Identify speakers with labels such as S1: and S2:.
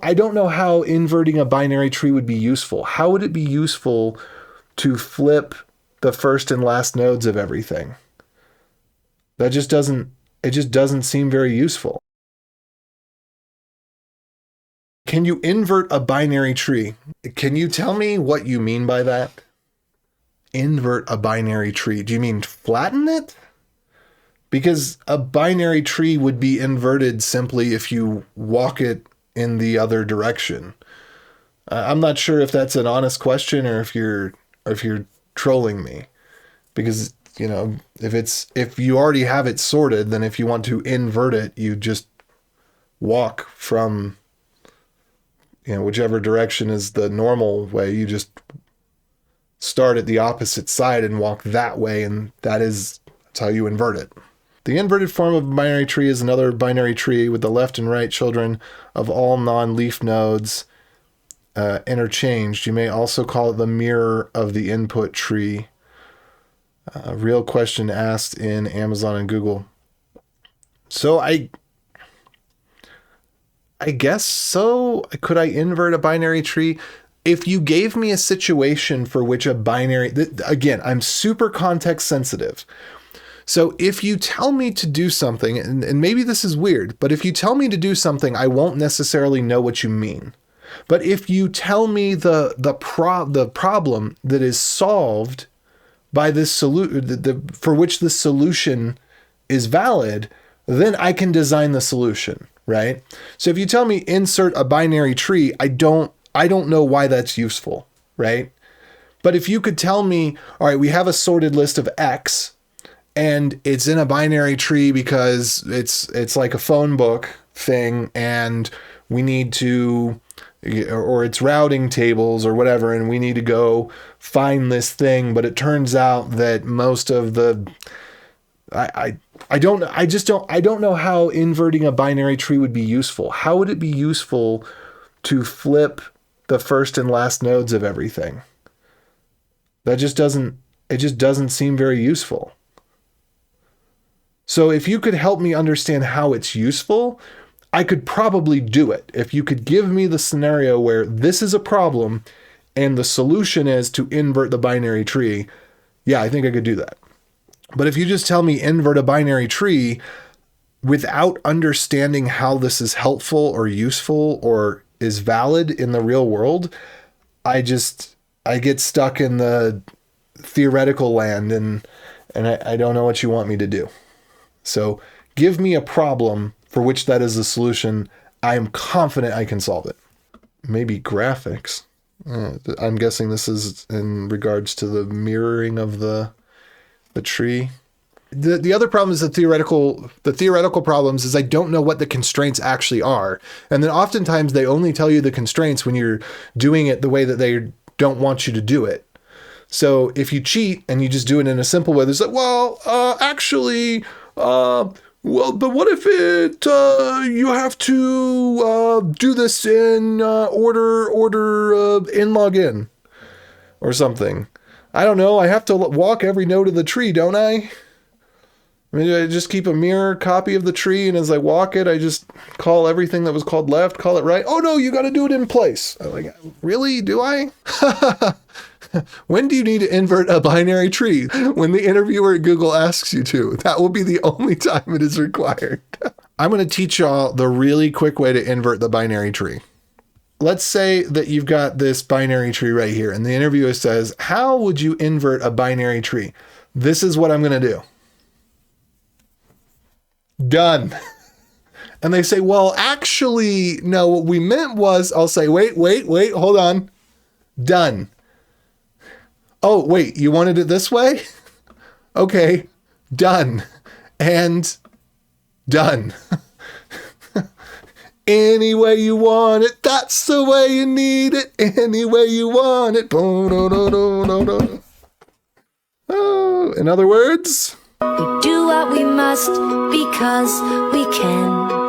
S1: I don't know how inverting a binary tree would be useful. How would it be useful to flip the first and last nodes of everything? It just doesn't seem very useful. Can you invert a binary tree? Can you tell me what you mean by that? Invert a binary tree. Do you mean flatten it? Because a binary tree would be inverted simply if you walk it in the other direction. I'm not sure if that's an honest question or if you're trolling me. Because, if you already have it sorted, then if you want to invert it, you just walk from whichever direction is the normal way. You just start at the opposite side and walk that way, and that's how you invert it. The inverted form of a binary tree is another binary tree with the left and right children of all non-leaf nodes interchanged. You may also call it the mirror of the input tree. Real question asked in Amazon and Google. So I guess so. Could I invert a binary tree? If you gave me a situation for which a binary, again, I'm super context sensitive. So if you tell me to do something, and maybe this is weird, but if you tell me to do something, I won't necessarily know what you mean. But if you tell me the problem that is solved by this solution, for which the solution is valid, then I can design the solution, right? So if you tell me insert a binary tree, I don't know why that's useful, right? But if you could tell me, all right, we have a sorted list of X, and it's in a binary tree because it's like a phone book thing, and we need to, or it's routing tables or whatever, and we need to go find this thing, but it turns out that most of the I don't know how inverting a binary tree would be useful. How would it be useful to flip the first and last nodes of everything? It just doesn't seem very useful. So if you could help me understand how it's useful, I could probably do it. If you could give me the scenario where this is a problem and the solution is to invert the binary tree, yeah, I think I could do that. But if you just tell me invert a binary tree without understanding how this is helpful or useful or is valid in the real world, I get stuck in the theoretical land and I don't know what you want me to do. So give me a problem for which that is a solution. I am confident I can solve it. Maybe graphics. I'm guessing this is in regards to the mirroring of the tree. The other problem is the theoretical problems is I don't know what the constraints actually are. And then oftentimes they only tell you the constraints when you're doing it the way that they don't want you to do it. So if you cheat and you just do it in a simple way, there's like, but what if you have to do this in order in login or something? I don't know. I have to walk every node of the tree, don't I? I mean, I just keep a mirror copy of the tree, and as I walk it, I just call everything that was called left, call it right. Oh no, you got to do it in place. I'm like, really? Do I? When do you need to invert a binary tree? When the interviewer at Google asks you to. That will be the only time it is required. I'm going to teach y'all the really quick way to invert the binary tree. Let's say that you've got this binary tree right here, and the interviewer says, how would you invert a binary tree? This is what I'm going to do. Done. And they say, well, actually, no, what we meant was, I'll say, wait, hold on. Done. Oh, wait, you wanted it this way? Okay, done. And done. Any way you want it, that's the way you need it. Any way you want it. Oh, in other words,
S2: we do what we must because we can.